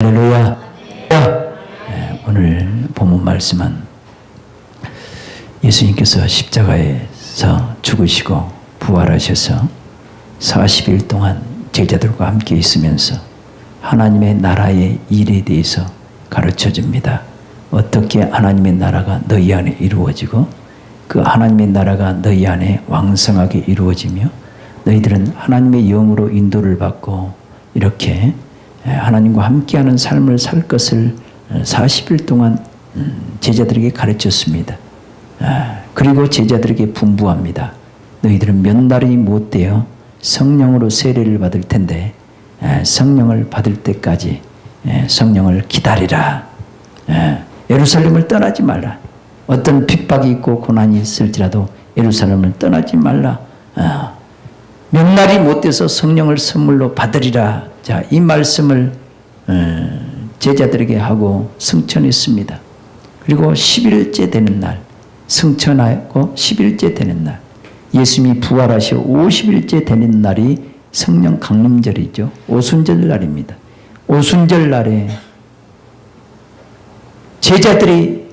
할렐루야. 오늘 본문 말씀은 예수님께서 십자가에서 죽으시고 부활하셔서 40일 동안 제자들과 함께 있으면서 하나님의 나라의 일에 대해서 가르쳐 줍니다. 어떻게 하나님의 나라가 너희 안에 이루어지고 그 하나님의 나라가 너희 안에 왕성하게 이루어지며 너희들은 하나님의 영으로 인도를 받고 이렇게 하나님과 함께하는 삶을 살 것을 40일 동안 제자들에게 가르쳤습니다. 그리고 제자들에게 분부합니다. 너희들은 몇 날이 못되어 성령으로 세례를 받을 텐데 성령을 받을 때까지 성령을 기다리라. 예루살렘을 떠나지 말라. 어떤 핍박이 있고 고난이 있을지라도 예루살렘을 떠나지 말라. 몇 날이 못돼서 성령을 선물로 받으리라. 자, 이 말씀을 제자들에게 하고 승천했습니다. 그리고 10일째 되는 날, 승천하고 10일째 되는 날, 예수님이 부활하시고 50일째 되는 날이 성령 강림절이죠. 오순절 날입니다. 오순절 날에 제자들이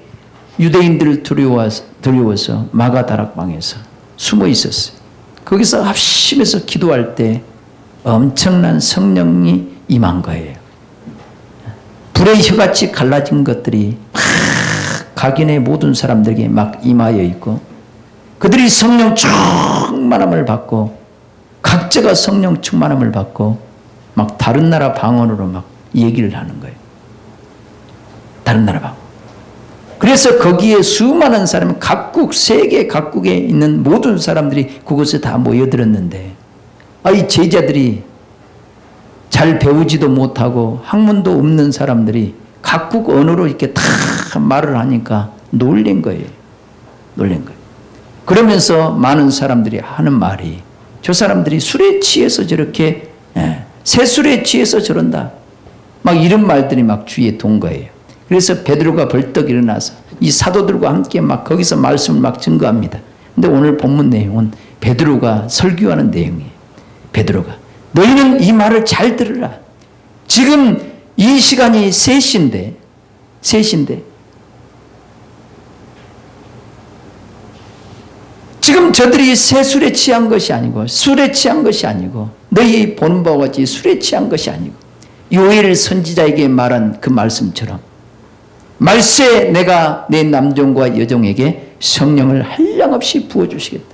유대인들을 두려워서 마가다락방에서 숨어 있었어요. 거기서 합심해서 기도할 때 엄청난 성령이 임한 거예요. 불의 혀같이 갈라진 것들이 막 각인의 모든 사람들에게 막 임하여 있고 그들이 성령 충만함을 받고 각자가 성령 충만함을 받고 막 다른 나라 방언으로 막 얘기를 하는 거예요. 다른 나라 방언. 그래서 거기에 수많은 사람이 각국 세계 각국에 있는 모든 사람들이 그곳에 다 모여들었는데 이 제자들이 잘 배우지도 못하고 학문도 없는 사람들이 각국 언어로 이렇게 다 말을 하니까 놀란 거예요. 놀란 거예요. 그러면서 많은 사람들이 하는 말이 저 사람들이 술에 취해서 저렇게 새술에 취해서 저런다. 막 이런 말들이 막 주위에 돈 거예요. 그래서 베드로가 벌떡 일어나서 이 사도들과 함께 막 거기서 말씀을 막 증거합니다. 근데 오늘 본문 내용은 베드로가 설교하는 내용이에요. 베드로가 너희는 이 말을 잘 들으라. 지금 이 시간이 3시인데 지금 저들이 새술에 취한 것이 아니고 술에 취한 것이 아니고 너희 보는 바와 같이 술에 취한 것이 아니고 요엘 선지자에게 말한 그 말씀처럼 말세 내가 내 남종과 여종에게 성령을 한량없이 부어주시겠다.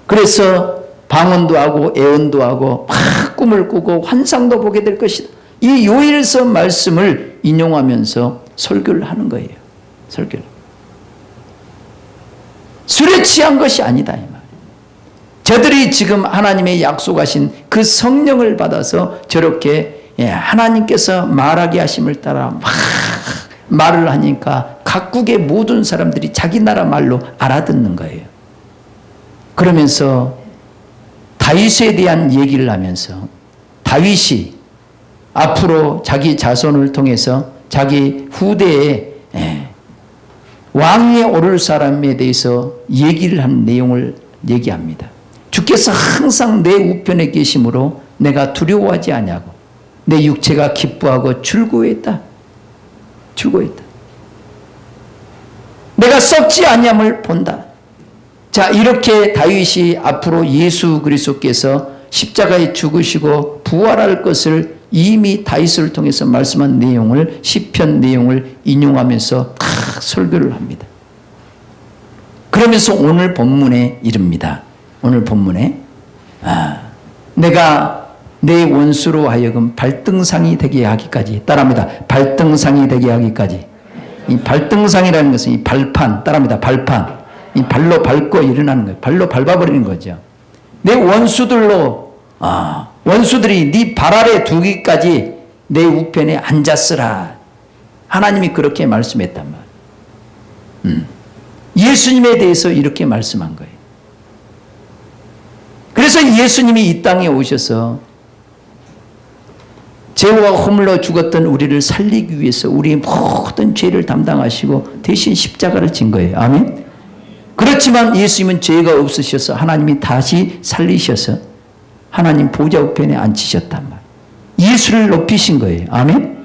그래서 방언도 하고 애언도 하고 막 꿈을 꾸고 환상도 보게 될 것이다. 이 요엘서 말씀을 인용하면서 설교를 하는 거예요. 설교를. 술에 취한 것이 아니다 이 말. 저들이 지금 하나님의 약속하신 그 성령을 받아서 저렇게 하나님께서 말하게 하심을 따라 막 말을 하니까 각국의 모든 사람들이 자기 나라 말로 알아듣는 거예요. 그러면서 다윗에 대한 얘기를 하면서 다윗이 앞으로 자기 자손을 통해서 자기 후대에 왕에 오를 사람에 대해서 얘기를 한 내용을 얘기합니다. 주께서 항상 내 우편에 계심으로 내가 두려워하지 아니하고 내 육체가 기뻐하고 즐거워했다. 내가 썩지 아니함을 본다. 자, 이렇게 다윗이 앞으로 예수 그리스도께서 십자가에 죽으시고 부활할 것을 이미 다윗을 통해서 말씀한 내용을 시편 내용을 인용하면서 다 설교를 합니다. 그러면서 오늘 본문에 이릅니다. 오늘 본문에 내가 내 원수로 하여금 발등상이 되게 하기까지 따라합니다. 발등상이 되게 하기까지. 이 발등상이라는 것은 이 발판 따라합니다. 발판. 이 발로 밟고 일어나는 거예요. 발로 밟아버리는 거죠. 내 원수들로 원수들이 네 발 아래 두기까지 내 우편에 앉았으라. 하나님이 그렇게 말씀했단 말이에요. 예수님에 대해서 이렇게 말씀한 거예요. 그래서 예수님이 이 땅에 오셔서 죄와 허물로 죽었던 우리를 살리기 위해서 우리의 모든 죄를 담당하시고 대신 십자가를 진 거예요. 아멘. 그렇지만 예수님은 죄가 없으셔서 하나님이 다시 살리셔서 하나님 보좌 우편에 앉히셨단 말이에요. 예수를 높이신 거예요. 아멘.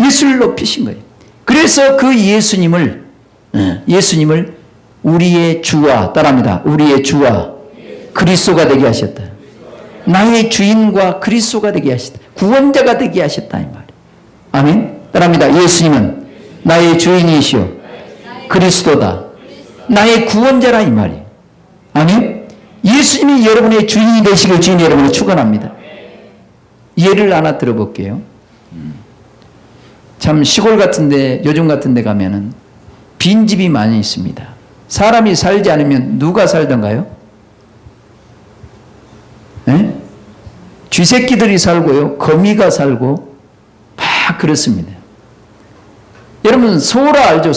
예수를 높이신 거예요. 그래서 그 예수님을 우리의 주와, 따라합니다. 우리의 주와 그리스도가 되게 하셨다. 나의 주인과 그리스도가 되게 하셨다. 구원자가 되게 하셨다 이 말이에요. 아멘. 따라합니다. 예수님은 나의 주인이시오 그리스도다. 나의 구원자라 이 말이에요. 아멘. 예수님이 여러분의 주인이 되시길 주인 여러분을 축원합니다. 예를 하나 들어볼게요. 참 시골 같은데 요즘 같은데 가면은 빈집이 많이 있습니다. 사람이 살지 않으면 누가 살던가요? 네? 쥐새끼들이 살고요, 거미가 살고 막 그렇습니다. 여러분 소라 알죠?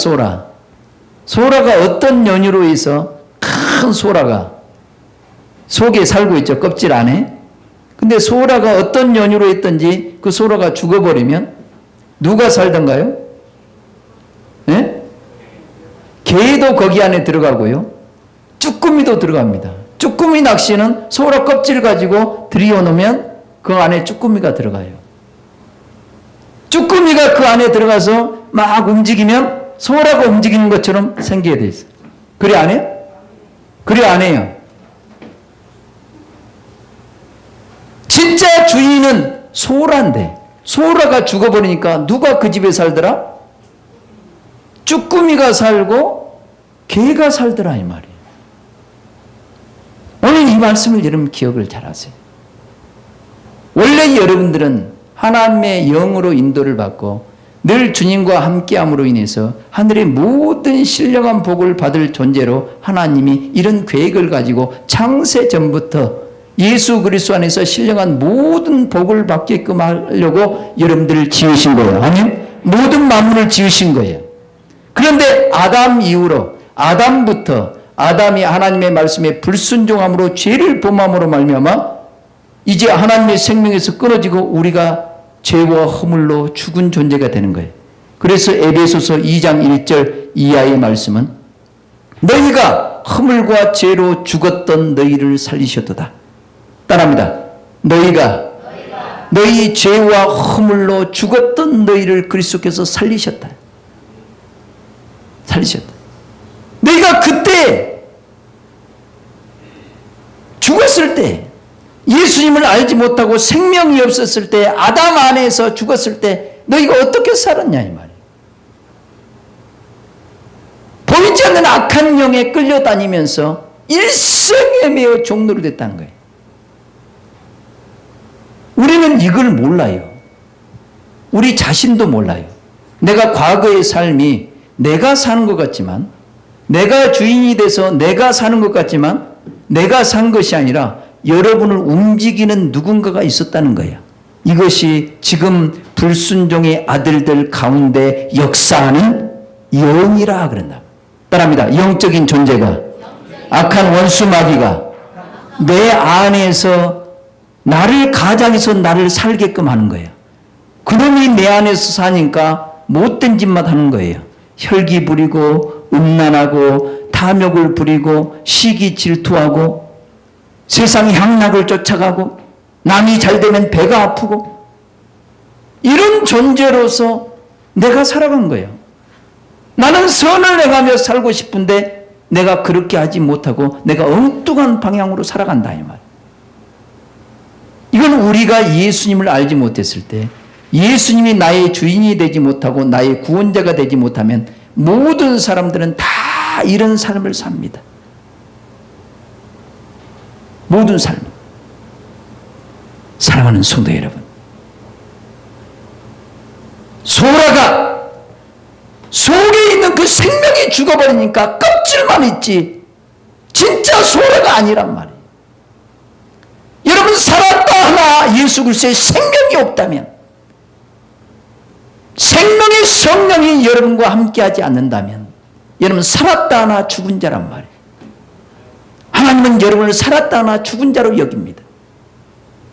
소라가 어떤 연유로 해서 큰 소라가 속에 살고 있죠, 껍질 안에. 근데 소라가 어떤 연유로 했든지 그 소라가 죽어버리면 누가 살던가요? 네? 개도 거기 안에 들어가고요, 쭈꾸미도 들어갑니다. 쭈꾸미 낚시는 소라 껍질 가지고 들여놓으면 그 안에 쭈꾸미가 들어가요. 쭈꾸미가 그 안에 들어가서 막 움직이면 소라가 움직이는 것처럼 생기게 돼 있어요. 그래 안 해요? 그래 안 해요? 진짜 주인은 소라인데 소라가 죽어버리니까 누가 그 집에 살더라? 쭈꾸미가 살고 개가 살더라 이 말이에요. 오늘 이 말씀을 여러분 기억을 잘하세요. 원래 여러분들은 하나님의 영으로 인도를 받고 늘 주님과 함께함으로 인해서 하늘의 모든 신령한 복을 받을 존재로 하나님이 이런 계획을 가지고 창세 전부터 예수 그리스도 안에서 신령한 모든 복을 받게끔 하려고 여러분들을 지으신 거예요. 아멘? 모든 만물을 지으신 거예요. 그런데 아담 이후로 아담부터 아담이 하나님의 말씀에 불순종함으로 죄를 범함으로 말미암아 이제 하나님의 생명에서 끊어지고 우리가 죄와 허물로 죽은 존재가 되는 거예요. 그래서 에베소서 2장 1절 이하의 말씀은 너희가 허물과 죄로 죽었던 너희를 살리셨도다. 따라합니다. 너희가 너희 죄와 허물로 죽었던 너희를 그리스도께서 살리셨다. 너희가 그때 죽었을 때, 예수님을 알지 못하고 생명이 없었을 때, 아담 안에서 죽었을 때 너희가 어떻게 살았냐 이 말이에요. 보이지 않는 악한 영에 끌려다니면서 일생에 매여 종노로 됐다는 거예요. 우리는 이걸 몰라요. 우리 자신도 몰라요. 내가 과거의 삶이 내가 사는 것 같지만, 내가 주인이 돼서 내가 사는 것 같지만 내가 산 것이 아니라 여러분을 움직이는 누군가가 있었다는 거예요. 이것이 지금 불순종의 아들들 가운데 역사하는 영이라 그런다. 따라합니다. 영적인 존재가, 악한 원수 마귀가 내 안에서 나를 가장해서 나를 살게끔 하는 거예요. 그놈이 내 안에서 사니까 못된 짓만 하는 거예요. 혈기 부리고 음란하고 탐욕을 부리고 시기 질투하고 세상 향락을 쫓아가고 남이 잘 되면 배가 아프고 이런 존재로서 내가 살아간 거예요. 나는 선을 행하며 살고 싶은데 내가 그렇게 하지 못하고 내가 엉뚱한 방향으로 살아간다 이 말. 이건 우리가 예수님을 알지 못했을 때, 예수님이 나의 주인이 되지 못하고 나의 구원자가 되지 못하면 모든 사람들은 다 이런 삶을 삽니다. 모든 삶. 사랑하는 성도 여러분, 소라가 속에 있는 그 생명이 죽어버리니까 껍질만 있지 진짜 소라가 아니란 말이에요. 여러분 살았다 하나 예수 그리스도의 생명이 없다면, 생명의 성령이 여러분과 함께하지 않는다면 여러분 살았다 하나 죽은 자란 말이에요. 하나님은 여러분을 살았다 하나 죽은 자로 여깁니다.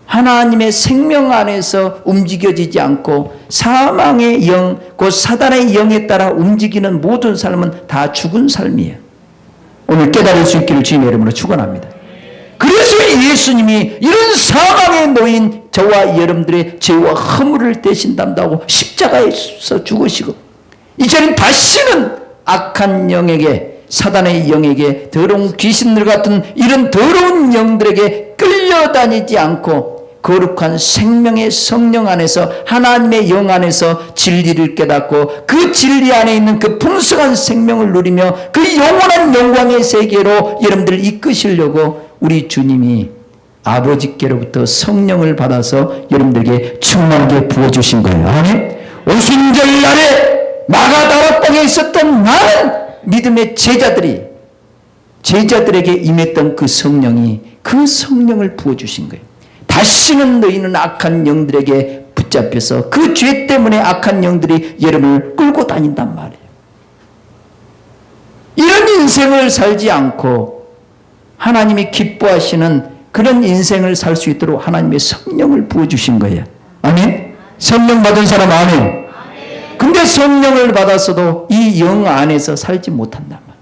하나님의 생명 안에서 움직여지지 않고 사망의 영, 곧 사단의 영에 따라 움직이는 모든 삶은 다 죽은 삶이에요. 오늘 깨달을 수 있기를 주님의 이름으로 축원합니다. 그래서 예수님이 이런 사망에 놓인 저와 여러분들의 죄와 허물을 대신 담당하고 십자가에서 죽으시고 이제는 다시는 악한 영에게, 사단의 영에게, 더러운 귀신들 같은 이런 더러운 영들에게 끌려다니지 않고 거룩한 생명의 성령 안에서, 하나님의 영 안에서 진리를 깨닫고 그 진리 안에 있는 그 풍성한 생명을 누리며 그 영원한 영광의 세계로 여러분들을 이끄시려고 우리 주님이 아버지께로부터 성령을 받아서 여러분들에게 충만하게 부어주신 거예요. 아멘. 오순절 날에 마가다락방에 있었던 많은 믿음의 제자들에게 임했던 그 성령이, 그 성령을 부어주신 거예요. 다시는 너희는 악한 영들에게 붙잡혀서 그 죄 때문에 악한 영들이 여러분을 끌고 다닌단 말이에요. 이런 인생을 살지 않고 하나님이 기뻐하시는 그런 인생을 살 수 있도록 하나님의 성령을 부어주신 거예요. 아멘. 성령 받은 사람 아멘. 근데 성령을 받았어도 이 영 안에서 살지 못한단 말이에요.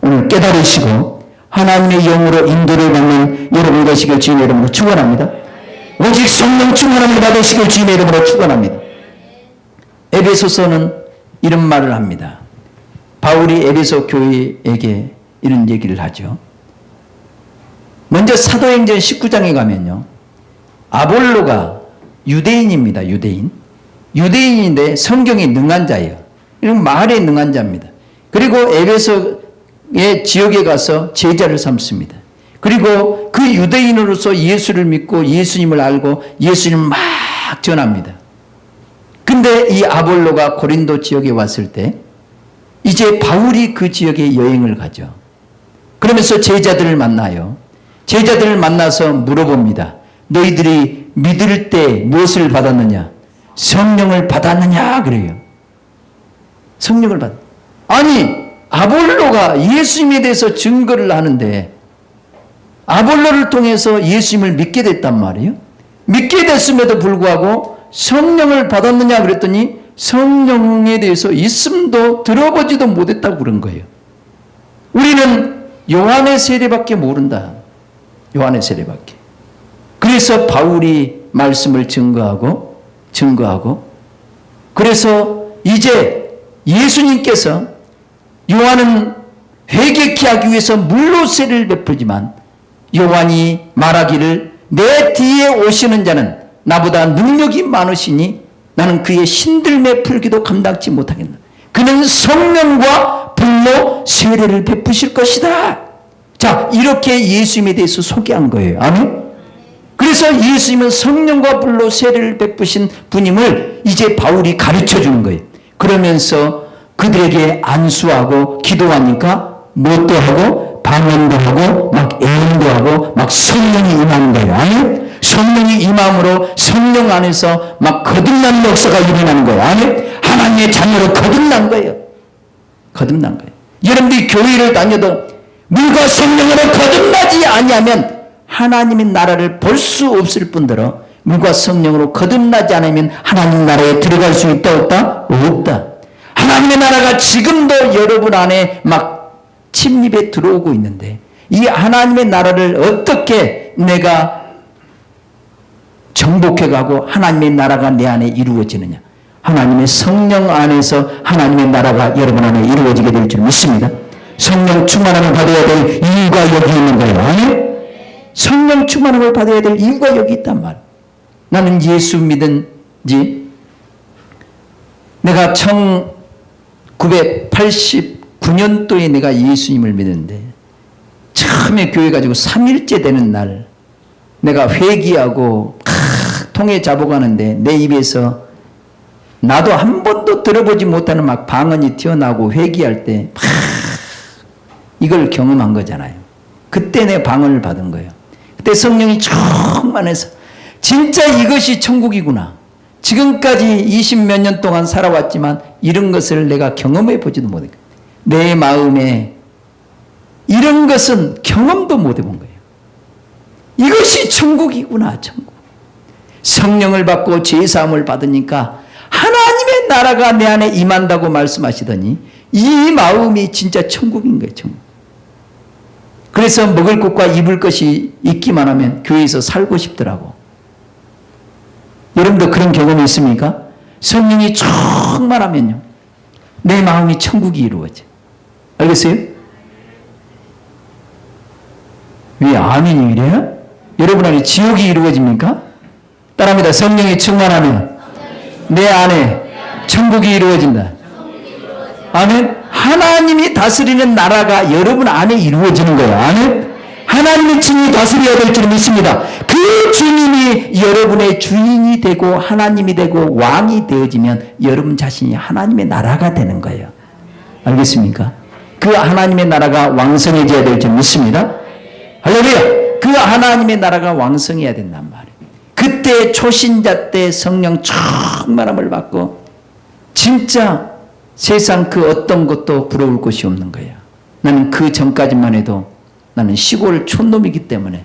오늘 깨달으시고 하나님의 영으로 인도를 받는 여러분 되시길 주님의 이름으로 축원합니다. 오직 성령 충만함을 받으시길 주님의 이름으로 축원합니다. 에베소서는 이런 말을 합니다. 바울이 에베소 교회에게 이런 얘기를 하죠. 먼저 사도행전 19장에 가면요, 아볼로가 유대인입니다. 유대인인데 성경에 능한 자예요. 이런 말에 능한 자입니다. 그리고 에베소의 지역에 가서 제자를 삼습니다. 그리고 그 유대인으로서 예수를 믿고 예수님을 알고 예수님을 막 전합니다. 근데 이 아볼로가 고린도 지역에 왔을 때 이제 바울이 그 지역에 여행을 가죠. 그러면서 제자들을 만나요. 제자들을 만나서 물어봅니다. 너희들이 믿을 때 무엇을 받았느냐? 성령을 받았느냐? 그래요. 성령을 받. 아니, 아볼로가 예수님에 대해서 증거를 하는데 아볼로를 통해서 예수님을 믿게 됐단 말이에요. 믿게 됐음에도 불구하고 성령을 받았느냐 그랬더니 성령에 대해서 있음도 들어보지도 못했다고 그런 거예요. 우리는 요한의 세례밖에 모른다. 요한의 세례밖에. 그래서 바울이 말씀을 증거하고 그래서 이제 예수님께서 요한은 회개케 하기 위해서 물로 세례를 베풀지만 요한이 말하기를 내 뒤에 오시는 자는 나보다 능력이 많으시니 나는 그의 신들매 풀기도 감당치 못하겠다. 그는 성령과 불로 세례를 베푸실 것이다. 자, 이렇게 예수님에 대해서 소개한 거예요. 아멘. 그래서 예수님은 성령과 불로 세례를 베푸신 분임을 이제 바울이 가르쳐 주는 거예요. 그러면서 그들에게 안수하고 기도하니까 뭣도 하고 방언도 하고 막 예언도 하고 막 성령이 임하는 거예요. 아멘. 성령이 임함으로 성령 안에서 막 거듭난 역사가 일어나는 거예요. 아멘. 하나님의 자녀로 거듭난 거예요. 거듭난 거예요. 여러분들이 교회를 다녀도 물과 성령으로 거듭나지 아니하면 하나님의 나라를 볼 수 없을 뿐더러 물과 성령으로 거듭나지 않으면 하나님 나라에 들어갈 수 있다 없다? 없다. 하나님의 나라가 지금도 여러분 안에 막 침입에 들어오고 있는데 이 하나님의 나라를 어떻게 내가 정복해가고 하나님의 나라가 내 안에 이루어지느냐. 하나님의 성령 안에서 하나님의 나라가 여러분 안에 이루어지게 될 줄 믿습니다. 성령 충만함을 받아야 될 이유가 여기 있는 거예요. 아멘? 성령 충만함을 받아야 될 이유가 여기 있단 말. 나는 예수 믿은지 내가 1989년도에 내가 예수님을 믿는데 처음에 교회 가지고 3일째 되는 날 내가 회개하고 통에 잡아가는데 내 입에서 나도 한 번도 들어보지 못하는 막 방언이 튀어나오고 회개할 때 이걸 경험한 거잖아요. 그때 내 방언을 받은 거예요. 그때 성령이 충만해서 진짜 이것이 천국이구나. 지금까지 20몇 년 동안 살아왔지만 이런 것을 내가 경험해 보지도 못했고 내 마음에 이런 것은 경험도 못 해본 거예요. 이것이 천국이구나. 천국. 성령을 받고 죄사함을 받으니까 하나님의 나라가 내 안에 임한다고 말씀하시더니 이 마음이 진짜 천국인 거예요. 천국. 그래서 먹을 것과 입을 것이 있기만 하면 교회에서 살고 싶더라고. 여러분도 그런 경험이 있습니까? 성령이 충만하면요, 내 마음이 천국이 이루어져. 알겠어요? 왜 아멘이 이래요? 여러분 안에 지옥이 이루어집니까? 따라합니다. 성령이 충만하면 내 안에 천국이 이루어진다. 아멘. 하나님이 다스리는 나라가 여러분 안에 이루어지는 거예요. 아멘. 하나님의 친히 다스려야 될 줄 믿습니다. 그 주님이 여러분의 주인이 되고 하나님이 되고 왕이 되어지면 여러분 자신이 하나님의 나라가 되는 거예요. 알겠습니까? 그 하나님의 나라가 왕성해져야 될 줄 믿습니다. 할렐루야. 그 하나님의 나라가 왕성해야 된단 말이에요. 그때 초신자 때 성령 충만함을 받고 진짜 세상 그 어떤 것도 부러울 것이 없는 거예요. 나는 그 전까지만 해도 나는 시골 촌놈이기 때문에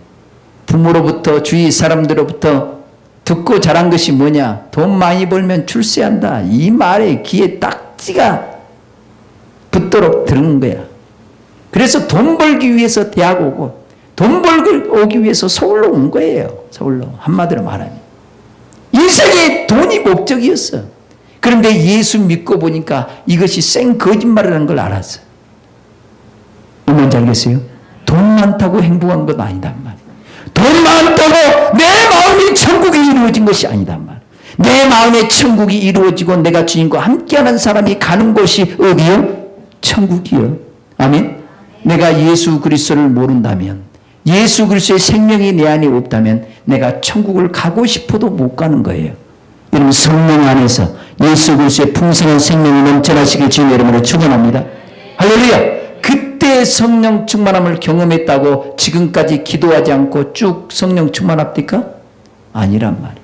부모로부터 주위 사람들로부터 듣고 자란 것이 뭐냐? 돈 많이 벌면 출세한다. 이 말에 귀에 딱지가 붙도록 들은 거야. 그래서 돈 벌기 위해서 대학 오고 돈 벌기 오기 위해서 서울로 온 거예요. 서울로. 한마디로 말하면. 인생의 돈이 목적이었어. 그런데 예수 믿고 보니까 이것이 생 거짓말이라는 걸 알았어. 뭔지 알겠어요? 돈 많다고 행복한 건 아니단 말이야. 돈 많다고 내 마음이 천국이 이루어진 것이 아니단 말이야. 내 마음의 천국이 이루어지고 내가 주님과 함께하는 사람이 가는 곳이 어디요? 천국이요. 아멘. 내가 예수 그리스도를 모른다면, 예수 그리스도의 생명이 내 안에 없다면 내가 천국을 가고 싶어도 못 가는 거예요. 여러분 성령 안에서 예수 그리스도의 풍성한 생명이 넘쳐나시길 주님 여러분을 축원합니다. 할렐루야. 그때 성령 충만함을 경험했다고 지금까지 기도하지 않고 쭉 성령 충만합니까? 아니란 말이에요.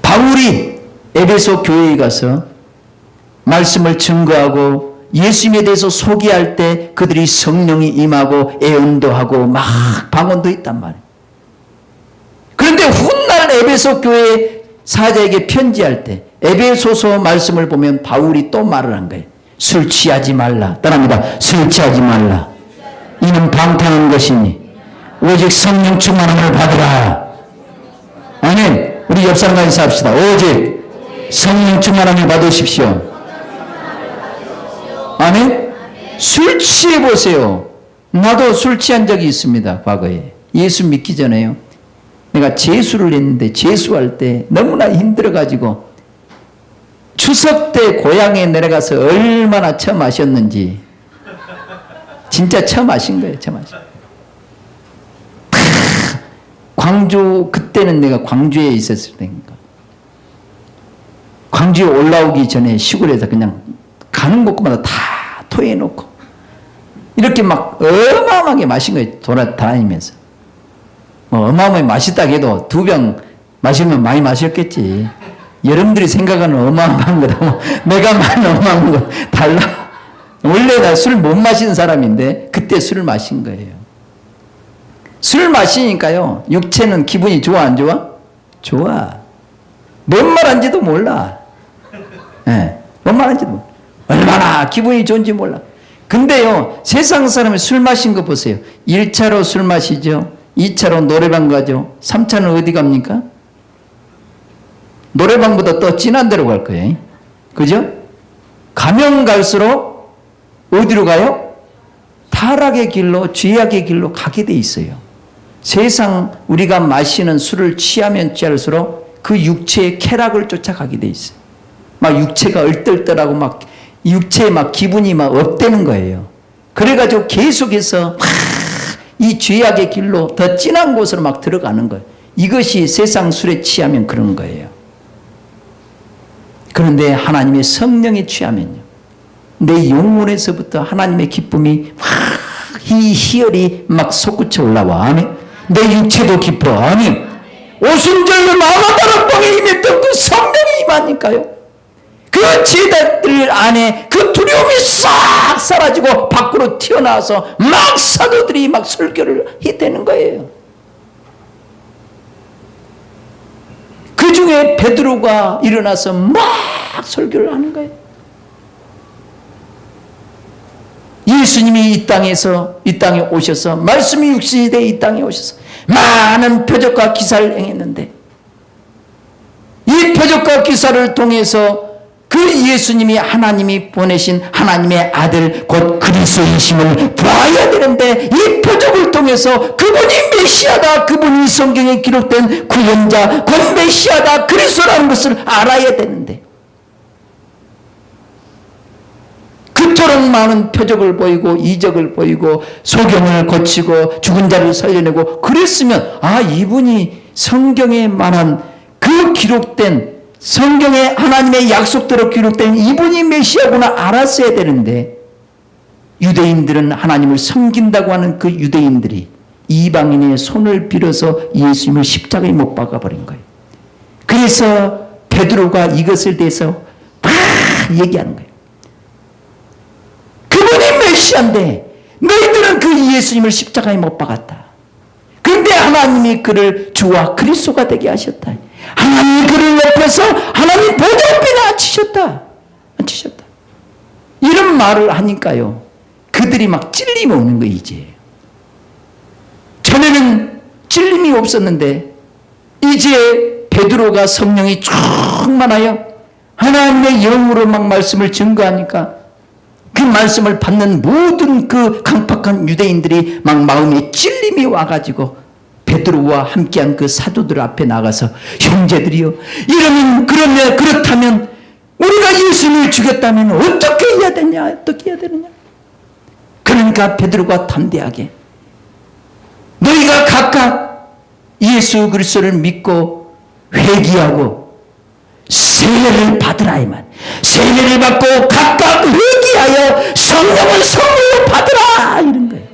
바울이 에베소 교회에 가서 말씀을 증거하고 예수님에 대해서 소개할 때 그들이 성령이 임하고 애언도하고 막 방언도 있단 말이에요. 그런데 훗날 에베소 교회 사자에게 편지할 때 에베소서 말씀을 보면 바울이 또 말을 한 거예요. 술 취하지 말라. 따라합니다. 술 취하지 말라. 이는 방탕한 것이니 오직 성령 충만함을 받으라. 아멘. 우리 옆 사람과 인사합시다. 오직 성령 충만함을 받으십시오. 아멘. 술 취해 보세요. 나도 술 취한 적이 있습니다. 과거에. 예수 믿기 전에요. 내가 재수를 했는데 재수할 때 너무나 힘들어가지고 추석 때 고향에 내려가서 얼마나 처음 마셨는지 진짜 처음 마신 거예요. 처음 마신 거예요. 광주 그때는 내가 광주에 있었을 때니까 광주에 올라오기 전에 시골에서 그냥 가는 곳마다 다 토해놓고 이렇게 막 어마어마하게 마신 거예요. 돌아다니면서 뭐 어마어마하게 마시다 해도 2병 마시면 많이 마셨겠지. 여러분들이 생각하는 어마어마한 거다 내가 말하는 어마어마한 거 달라. 원래 나 술 못 마시는 사람인데 그때 술을 마신 거예요. 술 마시니까요 육체는 기분이 좋아 안 좋아? 좋아. 뭔 말한지도 몰라. 네, 뭔 말한지도 몰라. 얼마나 기분이 좋은지 몰라. 근데요 세상 사람이 술 마신 거 보세요. 1차로 술 마시죠. 2차로 노래방 가죠. 3차는 어디 갑니까? 노래방보다 더 진한 데로 갈 거예요. 그죠? 가면 갈수록 어디로 가요? 타락의 길로 죄악의 길로 가게 돼 있어요. 세상 우리가 마시는 술을 취하면 취할수록 그 육체의 쾌락을 쫓아가게 돼 있어요. 막 육체가 얼떨떨하고 막 육체에 막 기분이 막 업되는 거예요. 그래가지고 계속해서 이 죄악의 길로 더 진한 곳으로 막 들어가는 거예요. 이것이 세상 술에 취하면 그런 거예요. 그런데 하나님의 성령에 취하면요 내 영혼에서부터 하나님의 기쁨이 희열이 막 솟구쳐 올라와. 아멘. 내 육체도 기뻐. 아멘. 오순절 마가다락방에 임했던 그 성령이 임하니까요 그 제자들 안에 그 두려움이 싹 사라지고 밖으로 튀어나와서 막 사도들이 막 설교를 해대는 거예요. 그 중에 베드로가 일어나서 막 설교를 하는 거예요. 예수님이 이 땅에 오셔서 말씀이 육신이 돼 이 땅에 오셔서 많은 표적과 기사를 행했는데 이 표적과 기사를 통해서 그 예수님이 하나님이 보내신 하나님의 아들 곧 그리스도이심을 보아야 되는데 이 표적을 통해서 그분이 메시아다, 그분이 성경에 기록된 구원자 곧 메시아다, 그리스도라는 것을 알아야 되는데 그토록 많은 표적을 보이고 이적을 보이고 소경을 고치고 죽은 자를 살려내고 그랬으면 이분이 성경에 말한 그 기록된 성경에 하나님의 약속대로 기록된 이분이 메시아구나 알았어야 되는데 유대인들은 하나님을 섬긴다고 하는 그 유대인들이 이방인의 손을 빌어서 예수님을 십자가에 못 박아버린 거예요. 그래서 베드로가 이것에 대해서 막 얘기하는 거예요. 그분이 메시아인데 너희들은 그 예수님을 십자가에 못 박았다. 그런데 하나님이 그를 주와 그리스도가 되게 하셨다. 하나님이 그를 높여서 하나님 보좌 앞에 앉히셨다. 이런 말을 하니까요. 그들이 막 찔림이 오는 거예요. 이제. 전에는 찔림이 없었는데 이제 베드로가 성령이 충만하여 하나님의 영으로 막 말씀을 증거하니까 그 말씀을 받는 모든 그 강팍한 유대인들이 막 마음에 찔림이 와가지고 베드로와 함께한 그 사도들 앞에 나가서 형제들이요, 그러면 그렇다면 우리가 예수님을 죽였다면 어떻게 해야 되냐? 그러니까 베드로가 담대하게 너희가 각각 예수 그리스도를 믿고 회개하고 세례를 받으라 이 말. 세례를 받고 각각 회개하여 성령을 선물로 받으라 이런 거예요.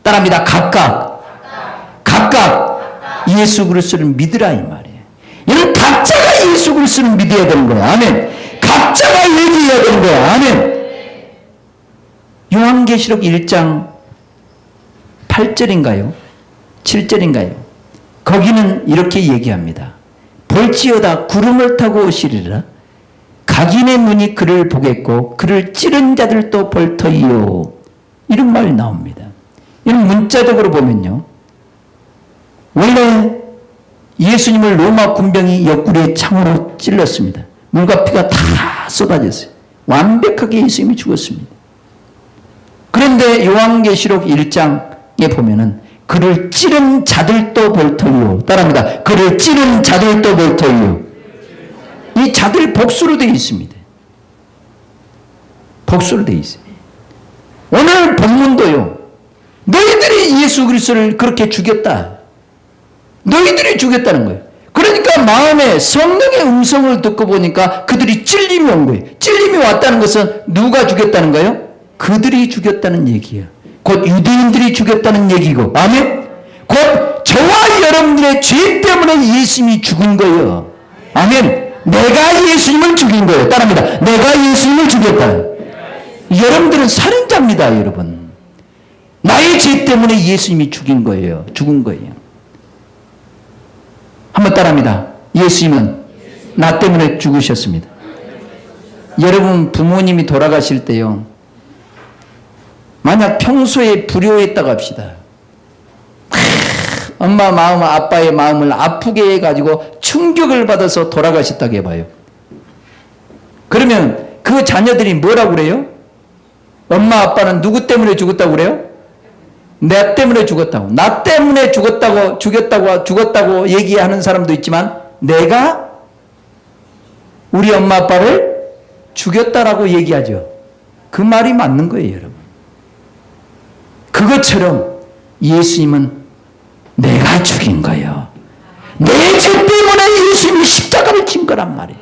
따라합니다. 각각 예수 그리스도를 믿으라 이 말이에요. 이는 각자가 예수 그리스도를 믿어야 되는 거예요. 아멘. 각자가 회개해야 되는 거예요. 아멘. 요한계시록 1장 8절인가요? 7절인가요? 거기는 이렇게 얘기합니다. 볼지어다 구름을 타고 오시리라. 각인의 문이 그를 보겠고 그를 찌른 자들도 볼 터이요. 이런 말이 나옵니다. 이런 문자적으로 보면요. 원래 예수님을 로마 군병이 옆구리에 창으로 찔렀습니다. 물과 피가 다 쏟아졌어요. 완벽하게 예수님이 죽었습니다. 그런데 요한계시록 1장에 보면은 그를 찌른 자들도 볼 터이요. 따라합니다. 그를 찌른 자들도 볼 터이요. 이 자들 복수로 되어 있습니다. 복수로 되어 있어요. 오늘 본문도요. 너희들이 예수 그리스도를 그렇게 죽였다. 너희들이 죽였다는 거예요. 그러니까 마음에 성령의 음성을 듣고 보니까 그들이 찔림이 온 거예요. 찔림이 왔다는 것은 누가 죽였다는 거예요? 그들이 죽였다는 얘기예요. 곧 유대인들이 죽였다는 얘기고, 아멘? 곧 저와 여러분들의 죄 때문에 예수님이 죽은 거예요. 아멘? 내가 예수님을 죽인 거예요. 따라합니다. 내가 예수님을 죽였다. 여러분들은 살인자입니다, 여러분. 나의 죄 때문에 예수님이 죽은 거예요. 한번 따라합니다. 예수님은 나 때문에 죽으셨습니다. 여러분 부모님이 돌아가실 때요. 만약 평소에 불효했다고 합시다. 엄마 마음, 아빠의 마음을 아프게 해가지고 충격을 받아서 돌아가셨다고 해봐요. 그러면 그 자녀들이 뭐라고 그래요? 엄마, 아빠는 누구 때문에 죽었다고 그래요? 나 때문에 죽었다고. 나 때문에 죽었다고 얘기하는 사람도 있지만 내가 우리 엄마, 아빠를 죽였다라고 얘기하죠. 그 말이 맞는 거예요, 여러분. 그것처럼 예수님은 내가 죽인 거예요. 내 죄 때문에 예수님이 십자가를 진 거란 말이에요.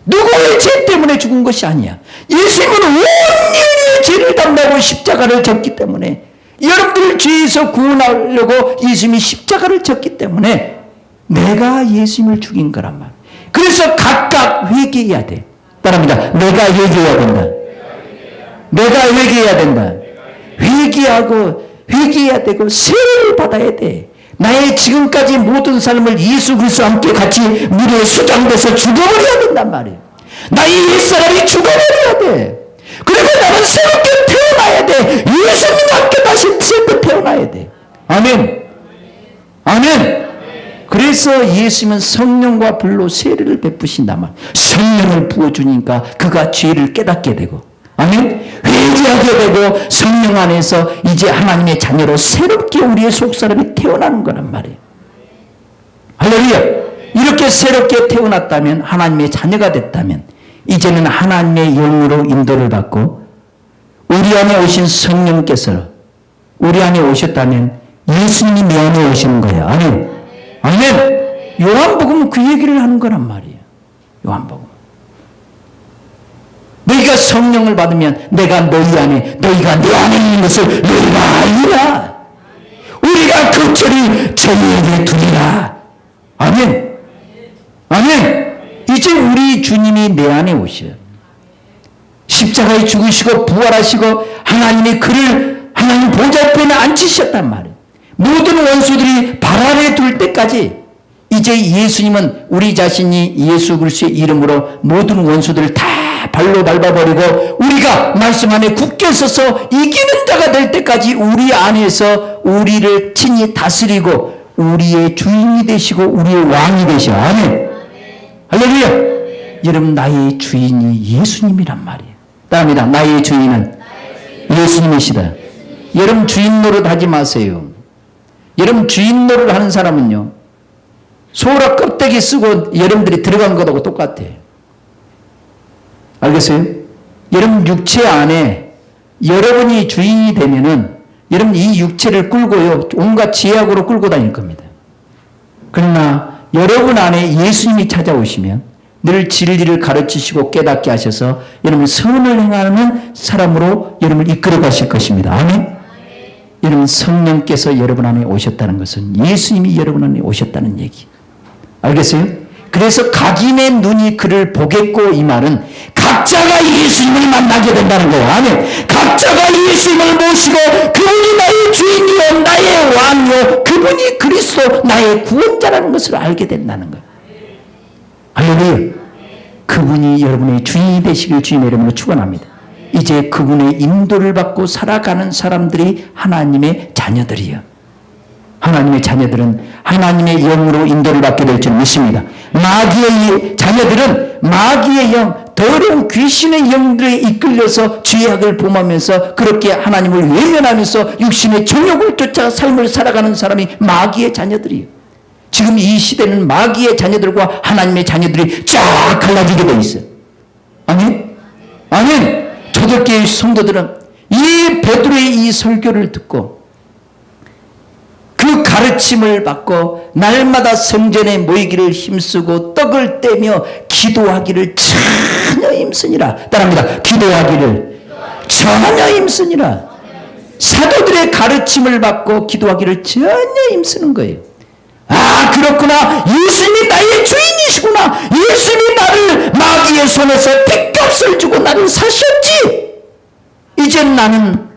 누구의 죄 때문에 죽은 것이 아니야. 예수님은 온 인류의 죄를 담당하고 십자가를 졌기 때문에 여러분들을 죄에서 구원하려고 예수님이 십자가를 졌기 때문에 내가 예수님을 죽인 거란 말이에요. 그래서 각각 회개해야 돼. 따라합니다. 내가 회개해야 된다. 내가 회개해야 된다. 회개해야 되고 세례를 받아야 돼. 나의 지금까지 모든 삶을 예수 그리스도와 함께 같이 물에 수장돼서 죽어버려야 된단 말이에요. 나의 옛사람이 죽어버려야 돼. 그리고 나는 새롭게 태어나야 돼. 예수님과 함께 다시 새롭게 태어나야 돼. 아멘. 아멘. 그래서 예수님은 성령과 불로 세례를 베푸신단 말. 성령을 부어주니까 그가 죄를 깨닫게 되고, 아멘. 회개하게 되고 성령 안에서 이제 하나님의 자녀로 새롭게 우리의 속사람이 태어나는 거란 말이에요. 할렐루야. 이렇게 새롭게 태어났다면, 하나님의 자녀가 됐다면, 이제는 하나님의 영으로 인도를 받고 우리 안에 오신 성령께서 우리 안에 오셨다면 예수님이 내 안에 오시는 거예요. 아멘. 아멘. 요한복음은 그 얘기를 하는 거란 말이에요. 요한복음. 너희가 성령을 받으면 내가 너희 안에, 너희가 내 안에 있는 것을 너희가 알리라. 우리가 그 철이 저희에게 두리라. 아멘. 아멘. 이제 우리 주님이 내 안에 오셔요. 십자가에 죽으시고 부활하시고 하나님이 그를 하나님 보좌 옆에 앉히셨단 말이에요. 모든 원수들이 발 아래 둘 때까지 이제 예수님은 우리 자신이 예수 그리스도의 이름으로 모든 원수들을 다 발로 밟아버리고 우리가 말씀 안에 굳게 서서 이기는 자가 될 때까지 우리 안에서 우리를 친히 다스리고 우리의 주인이 되시고 우리의 왕이 되셔. 아멘. 할렐루야. 여러분, 나의 주인이 예수님이란 말이에요. 따릅니다. 나의 주인은 예수님이시다. 여러분, 주인 노릇 하지 마세요. 여러분, 주인 노릇 하는 사람은요, 소라 껍데기 쓰고 여러분들이 들어간 것하고 똑같아요. 알겠어요? 여러분, 육체 안에 여러분이 주인이 되면은 여러분 이 육체를 끌고요, 온갖 제약으로 끌고 다닐 겁니다. 그러나 여러분 안에 예수님이 찾아오시면 늘 진리를 가르치시고 깨닫게 하셔서 여러분 선을 행하는 사람으로 여러분을 이끌어 가실 것입니다. 아멘. 여러분, 성령께서 여러분 안에 오셨다는 것은 예수님이 여러분 안에 오셨다는 얘기. 알겠어요? 그래서 각인의 눈이 그를 보겠고, 이 말은 각자가 예수님을 만나게 된다는 거예요. 아멘. 각자가 예수님을 모시고 그분이 나의 주인이요 나의 왕이요 그분이 그리스도 나의 구원자라는 것을 알게 된다는 거예요. 할렐루야. 그분이 여러분의 주인이 되시길 주님의 이름으로 축원합니다. 이제 그분의 인도를 받고 살아가는 사람들이 하나님의 자녀들이에요. 하나님의 자녀들은 하나님의 영으로 인도를 받게 될 줄 믿습니다. 마귀의 자녀들은 마귀의 영, 더러운 귀신의 영들에 이끌려서 죄악을 범하면서 그렇게 하나님을 외면하면서 육신의 정욕을 쫓아 삶을 살아가는 사람이 마귀의 자녀들이에요. 지금 이 시대는 마귀의 자녀들과 하나님의 자녀들이 쫙 갈라지게 돼 있어요. 아멘? 아멘? 초대교회 성도들은 이 베드로의 이 설교를 듣고 그 가르침을 받고 날마다 성전에 모이기를 힘쓰고 떡을 떼며 기도하기를 전혀 힘쓰니라. 따라합니다. 기도하기를 전혀 힘쓰니라. 사도들의 가르침을 받고 기도하기를 전혀 힘쓰는 거예요. 아, 그렇구나. 예수님이 나의 주인이시구나. 예수님이 나를 마귀의 손에서 핏값을 주고 나를 사셨지. 이제 나는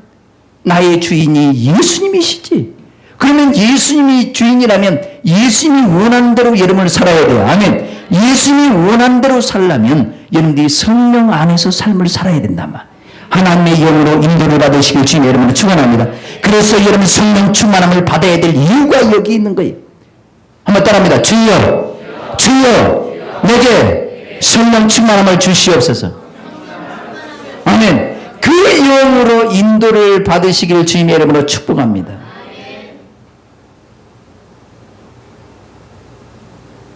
나의 주인이 예수님이시지. 그러면 예수님이 주인이라면 예수님이 원하는 대로 여러분을 살아야 돼요. 아멘. 예수님이 원하는 대로 살려면 여러분들이 성령 안에서 삶을 살아야 된단 말. 하나님의 영으로 인도를 받으시길 주님 여러분을 축원합니다. 그래서 여러분 성령 충만함을 받아야 될 이유가 여기 있는 거예요. 한번 따라합니다. 주여, 주여, 내게 성령 충만함을 주시옵소서. 아멘. 그 영으로 인도를 받으시기를 주님의 이름으로 축복합니다.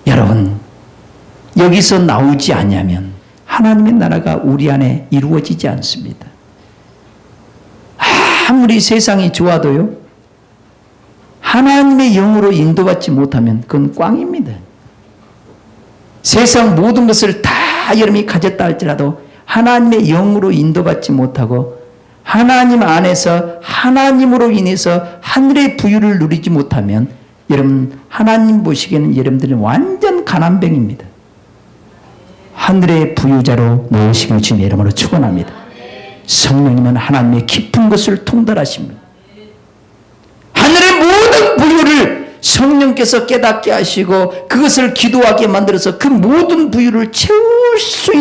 여러분, 여기서 나오지 않으면 하나님의 나라가 우리 안에 이루어지지 않습니다. 아무리 세상이 좋아도요, 하나님의 영으로 인도받지 못하면 그건 꽝입니다. 세상 모든 것을 다 여러분이 가졌다 할지라도 하나님의 영으로 인도받지 못하고 하나님 안에서 하나님으로 인해서 하늘의 부유를 누리지 못하면 여러분, 하나님 보시기에는 여러분들은 완전 가난뱅입니다. 하늘의 부유자로 넣으시길 주님의 이름으로 축원합니다. 성령님은 하나님의 깊은 것을 통달하십니다. 하늘의 모든 부유를 성령께서 깨닫게 하시고 그것을 기도하게 만들어서 그 모든 부유를 채울 수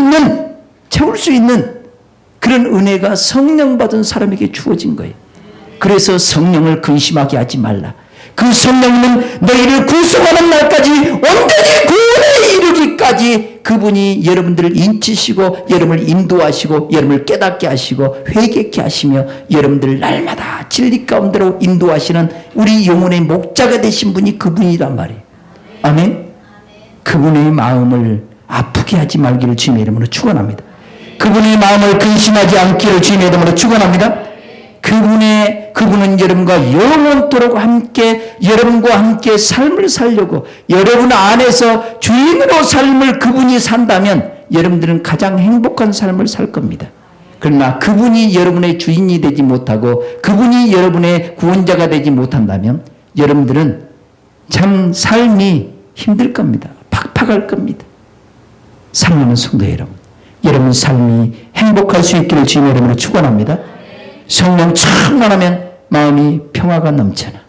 있는 그런 은혜가 성령 받은 사람에게 주어진 거예요. 그래서 성령을 근심하게 하지 말라. 그 성령님은 너희를 구속하는 날까지 온전히 구원에 이르기까지 그분이 여러분들을 인치시고 여러분을 인도하시고 여러분을 깨닫게 하시고 회개케 하시며 여러분들을 날마다 진리 가운데로 인도하시는 우리 영혼의 목자가 되신 분이 그분이란 말이에요. 아멘. 그분의 마음을 아프게 하지 말기를 주님의 이름으로 축원합니다. 그분의 마음을 근심하지 않기를 주님의 이름으로 축원합니다. 그분은 여러분과 영원토록 함께 여러분과 함께 삶을 살려고 여러분 안에서 주인으로 삶을 그분이 산다면 여러분들은 가장 행복한 삶을 살 겁니다. 그러나 그분이 여러분의 주인이 되지 못하고 그분이 여러분의 구원자가 되지 못한다면 여러분들은 참 삶이 힘들 겁니다. 팍팍할 겁니다. 사랑하는 성도 여러분 삶이 행복할 수 있기를 주님의 이름으로 축원합니다. 성령 충만하면 마음이 평화가 넘쳐나.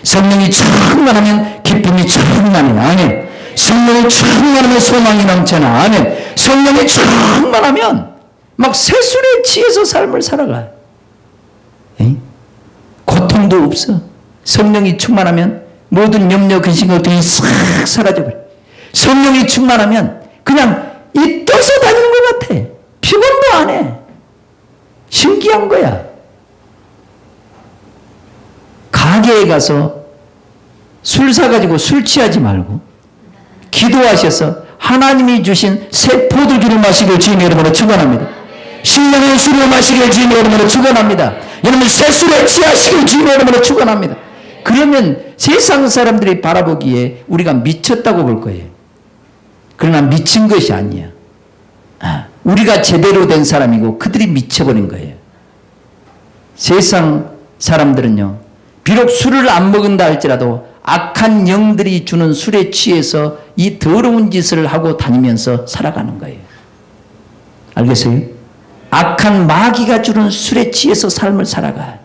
성령이 충만하면 기쁨이 충만해. 아멘. 성령이 충만하면 소망이 넘쳐나. 아멘. 성령이 충만하면 막 새술에 취해서 삶을 살아가. 고통도 없어. 성령이 충만하면 모든 염려 근심 걱정이 싹 사라져버려. 성령이 충만하면 그냥 이 떠서 다니는 것 같아. 피곤도 안 해. 신기한 거야. 가게에 가서 술 사가지고 술 취하지 말고 기도하셔서 하나님이 주신 새 포도주를 마시길 주님의 이름으로 축원합니다. 신령의 술을 마시길 주님의 이름으로 축원합니다. 여러분 새 술에 취하시길 주님의 이름으로 축원합니다. 그러면 세상 사람들이 바라보기에 우리가 미쳤다고 볼 거예요. 그러나 미친 것이 아니야. 우리가 제대로 된 사람이고 그들이 미쳐버린 거예요. 세상 사람들은요, 비록 술을 안 먹은다 할지라도 악한 영들이 주는 술에 취해서 이 더러운 짓을 하고 다니면서 살아가는 거예요. 알겠어요? 악한 마귀가 주는 술에 취해서 삶을 살아가요.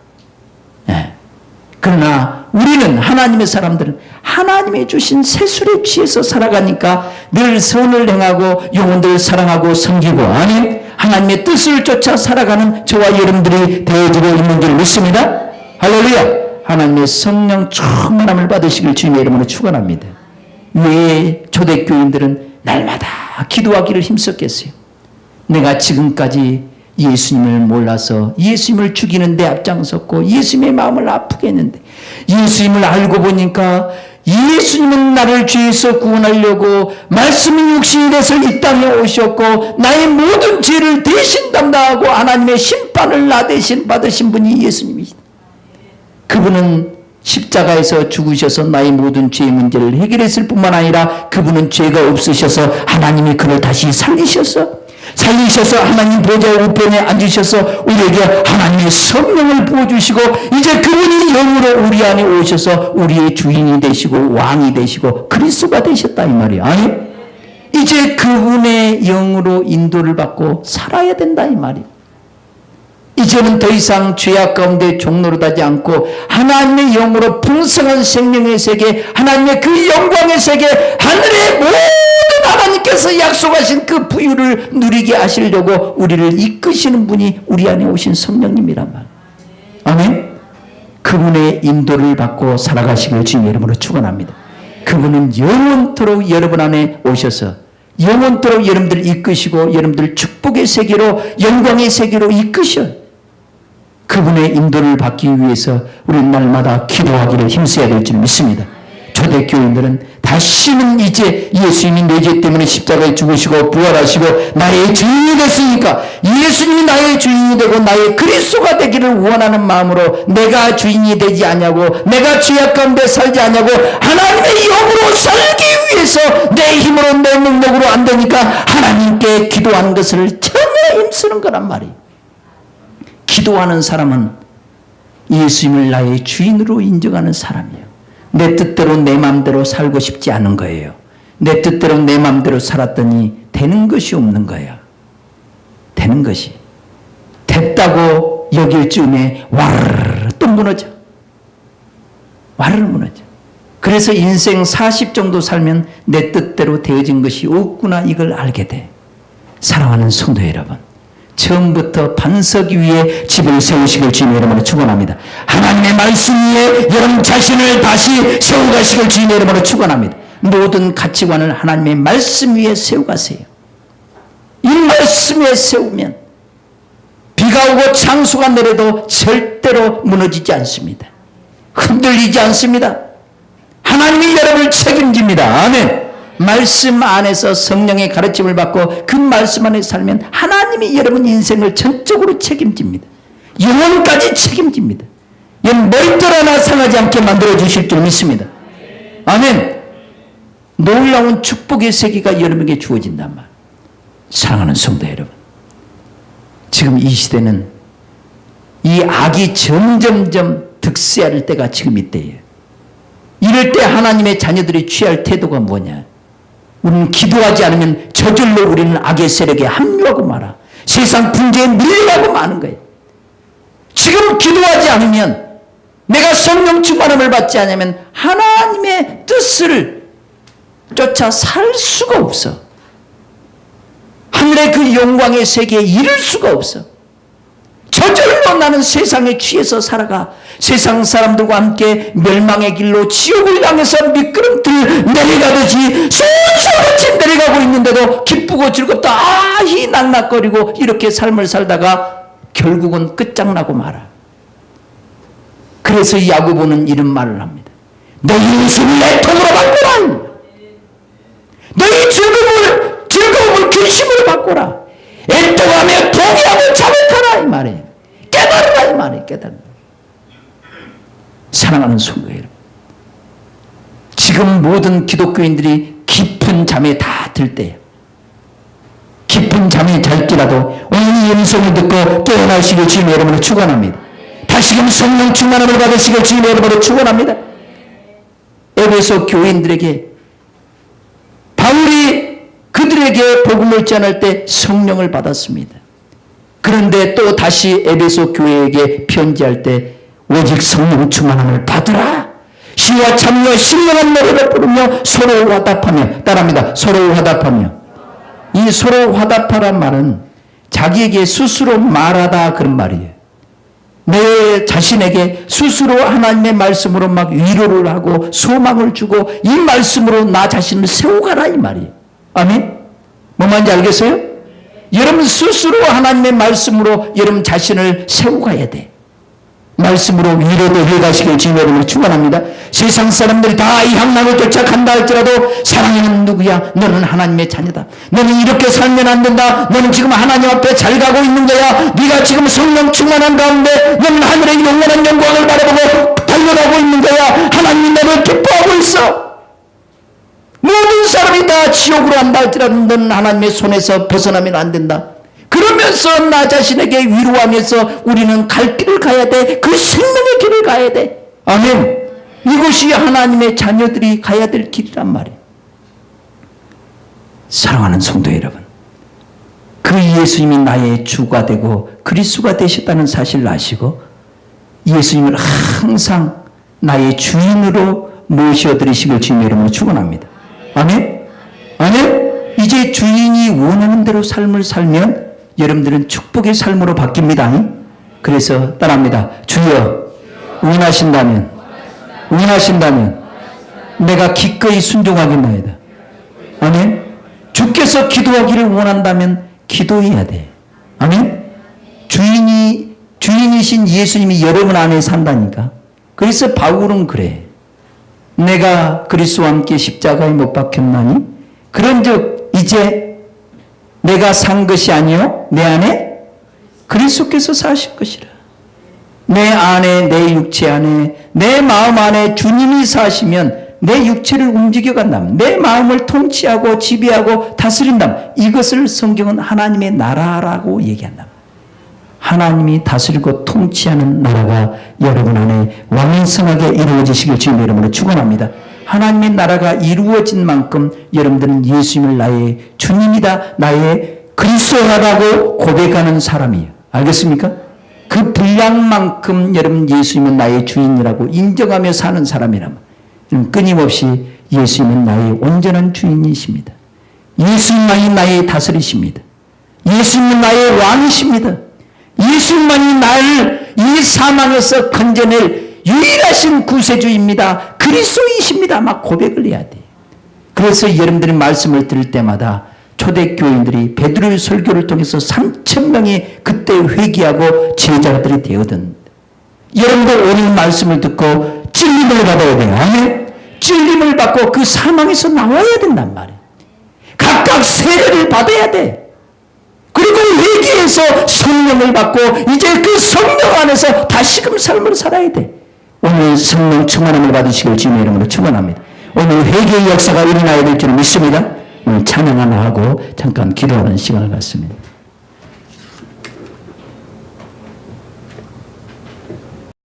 그러나 우리는 하나님의 사람들은 하나님이 주신 새 술에 취해서 살아가니까 늘 선을 행하고 영혼들을 사랑하고 섬기고 아멘. 하나님의 뜻을 쫓아 살아가는 저와 여러분들이 되어지고 있는 줄 믿습니다. 할렐루야. 하나님의 성령 충만함을 받으시길 주님의 이름으로 축원합니다. 왜 초대교인들은 날마다 기도하기를 힘썼겠어요? 내가 지금까지 예수님을 몰라서 예수님을 죽이는 데 앞장섰고 예수님의 마음을 아프게 했는데 예수님을 알고 보니까 예수님은 나를 죄에서 구원하려고 말씀이 육신이 돼서 이 땅에 오셨고 나의 모든 죄를 대신 담당하고 하나님의 심판을 나 대신 받으신 분이 예수님이시다. 그분은 십자가에서 죽으셔서 나의 모든 죄의 문제를 해결했을 뿐만 아니라 그분은 죄가 없으셔서 하나님이 그를 다시 살리셔서 하나님 보좌 우편에 앉으셔서 우리에게 하나님의 성령을 부어주시고 이제 그분이 영으로 우리 안에 오셔서 우리의 주인이 되시고 왕이 되시고 그리스도가 되셨다 이 말이에요. 아니 이제 그분의 영으로 인도를 받고 살아야 된다 이 말이에요. 이제는 더 이상 죄악 가운데 종노릇하지 않고 하나님의 영으로 풍성한 생명의 세계 하나님의 그 영광의 세계 하늘의 모든 하나님께서 약속하신 그 부유를 누리게 하시려고 우리를 이끄시는 분이 우리 안에 오신 성령님이란 말. 아멘. 그분의 인도를 받고 살아가시길 주님의 이름으로 축원합니다. 그분은 영원토록 여러분 안에 오셔서 영원토록 여러분들을 이끄시고 여러분들 축복의 세계로 영광의 세계로 이끄셔. 그분의 인도를 받기 위해서 우리는 날마다 기도하기를 힘써야 될 줄 믿습니다. 초대교인들은 다시는 이제 예수님이 내 죄 때문에 십자가에 죽으시고 부활하시고 나의 주인이 됐으니까 예수님이 나의 주인이 되고 나의 그리스도가 되기를 원하는 마음으로 내가 주인이 되지 않냐고 내가 죄악 가운데 살지 않냐고 하나님의 영으로 살기 위해서 내 힘으로 내 능력으로 안 되니까 하나님께 기도하는 것을 전혀 힘쓰는 거란 말이에요. 기도하는 사람은 예수님을 나의 주인으로 인정하는 사람이에요. 내 뜻대로 내 마음대로 살고 싶지 않은 거예요. 내 뜻대로 내 마음대로 살았더니 되는 것이 없는 거야. 되는 것이. 됐다고 여길 즈음에 와르르 또 무너져. 와르르 무너져. 그래서 인생 40 정도 살면 내 뜻대로 되어진 것이 없구나 이걸 알게 돼. 사랑하는 성도 여러분. 처음부터 오늘부터 반석 위에 집을 세우시길 주님의 이름으로 축원합니다. 하나님의 말씀 위에 여러분 자신을 다시 세워가시길 주님의 이름으로 축원합니다. 모든 가치관을 하나님의 말씀 위에 세워가세요. 이 말씀 위에 세우면 비가 오고 창수가 내려도 절대로 무너지지 않습니다. 흔들리지 않습니다. 하나님이 여러분을 책임집니다. 아멘. 말씀 안에서 성령의 가르침을 받고 그 말씀 안에 살면 하나님이 여러분 인생을 전적으로 책임집니다. 영혼까지 책임집니다. 머리털 하나 상하지 않게 만들어 주실 줄 믿습니다. 아멘. 놀라운 축복의 세계가 여러분에게 주어진단 말. 사랑하는 성도 여러분, 지금 이 시대는 이 악이 점점점 득세할 때가 지금 이때예요. 이럴 때 하나님의 자녀들이 취할 태도가 뭐냐? 우리는 기도하지 않으면 저절로 우리는 악의 세력에 합류하고 말아. 세상 분쟁에 밀려가고 마는 거예요. 지금 기도하지 않으면, 내가 성령 충만함을 받지 않으면 하나님의 뜻을 쫓아 살 수가 없어. 하늘의 그 영광의 세계에 이를 수가 없어. 저절로 나는 세상에 취해서 살아가 세상 사람들과 함께 멸망의 길로 지옥을 향해서 미끄럼틀 내려가듯이 쏜살같이 내려가고 있는데도 기쁘고 즐겁다 아히 낙낙거리고 이렇게 삶을 살다가 결국은 끝장나고 말아. 그래서 야고보는 이런 말을 합니다. 너희 웃음을 내 통으로 바꾸라. 너희 즐거움을 근심으로 바꾸라. 애통하며 동의하고 자백하라 이 말이에요. 깨달으라 이 말이에요. 깨달으라. 사랑하는 성도 여러분, 지금 모든 기독교인들이 깊은 잠에 다 들 때예요. 깊은 잠에 잘지라도 오늘 이 음성을 듣고 깨어나시길 주님의 이름으로 축원합니다. 다시금 성령 충만함을 받으시길 주님의 이름으로 축원합니다. 에베소 교인들에게 바울이 그들에게 복음을 전할 때 성령을 받았습니다. 그런데 또 다시 에베소 교회에게 편지할 때 오직 성령 충만함을 받으라. 시와 참여 신령한 노래를 부르며 서로 화답하며, 따라합니다. 서로 화답하며. 이 서로 화답하란 말은 자기에게 스스로 말하다 그런 말이에요. 내 자신에게 스스로 하나님의 말씀으로 막 위로를 하고 소망을 주고 이 말씀으로 나 자신을 세워가라 이 말이에요. 아멘? 뭐 말인지 알겠어요? 여러분 스스로 하나님의 말씀으로 여러분 자신을 세워가야 돼. 말씀으로 위로도 해가시길 주님의 이름으로 축원합니다. 세상 사람들이 다 이 향락을 쫓아간다 할지라도 사랑하는 누구야? 너는 하나님의 자녀다. 너는 이렇게 살면 안 된다. 너는 지금 하나님 앞에 잘 가고 있는 거야. 네가 지금 성령 충만한 가운데 너는 하늘의 영원한 영광을 바라보고 달려가고 있는 거야. 하나님이 너를 기뻐하고 있어. 모든 사람이 다 지옥으로 한다 할지라도 너는 하나님의 손에서 벗어나면 안 된다. 그러면서 나 자신에게 위로하면서 우리는 갈 길을 가야 돼. 그 생명의 길을 가야 돼. 아멘. 이것이 하나님의 자녀들이 가야 될 길이란 말이에요. 사랑하는 성도 여러분, 그 예수님이 나의 주가 되고 그리스도가 되셨다는 사실을 아시고 예수님을 항상 나의 주인으로 모셔드리시길 주님의 이름으로 축원합니다. 아멘? 아멘? 이제 주인이 원하는 대로 삶을 살면 여러분들은 축복의 삶으로 바뀝니다. 그래서 따라합니다. 주여 원하신다면 내가 기꺼이 순종하겠나이다. 아멘? 주께서 기도하기를 원한다면 기도해야 돼. 아멘? 주인이신 예수님이 여러분 안에 산다니까. 그래서 바울은 그래. 내가 그리스도와 함께 십자가에 못 박혔나니 그런즉 이제 내가 산 것이 아니요 내 안에 그리스도께서 사실 것이라. 내 안에, 내 육체 안에, 내 마음 안에 주님이 사시면 내 육체를 움직여간다면, 내 마음을 통치하고 지배하고 다스린다면, 이것을 성경은 하나님의 나라라고 얘기한다. 하나님이 다스리고 통치하는 나라가 여러분 안에 왕성하게 이루어지시길 주님의 이름으로 축원합니다. 하나님의 나라가 이루어진 만큼 여러분들은 예수님을 나의 주님이다, 나의 그리스도라고 고백하는 사람이에요. 알겠습니까? 그 분량만큼 여러분 예수님은 나의 주인이라고 인정하며 사는 사람이라면 끊임없이 예수님은 나의 온전한 주인이십니다. 예수님만이 나의 다스리십니다. 예수님은 나의 왕이십니다. 예수만이 나를 이 사망에서 건져낼 유일하신 구세주입니다. 그리스도이십니다. 막 고백을 해야 돼. 그래서 여러분들이 말씀을 들을 때마다 초대교인들이 베드로의 설교를 통해서 3,000명이 그때 회개하고 제자들이 되거든. 여러분도 오늘 말씀을 듣고 찔림을 받아야 돼요. 아멘? 찔림을 받고 그 사망에서 나와야 된단 말이에요. 각각 세례를 받아야 돼. 그리고 회개해서 성령을 받고 이제 그 성령 안에서 다시금 삶을 살아야 돼. 오늘 성령 충만함을 받으시길 주님의 이름으로 축원합니다. 오늘 회개의 역사가 일어나야 될 줄 믿습니다. 오늘 찬양 하나 하고 잠깐 기도하는 시간을 갖습니다.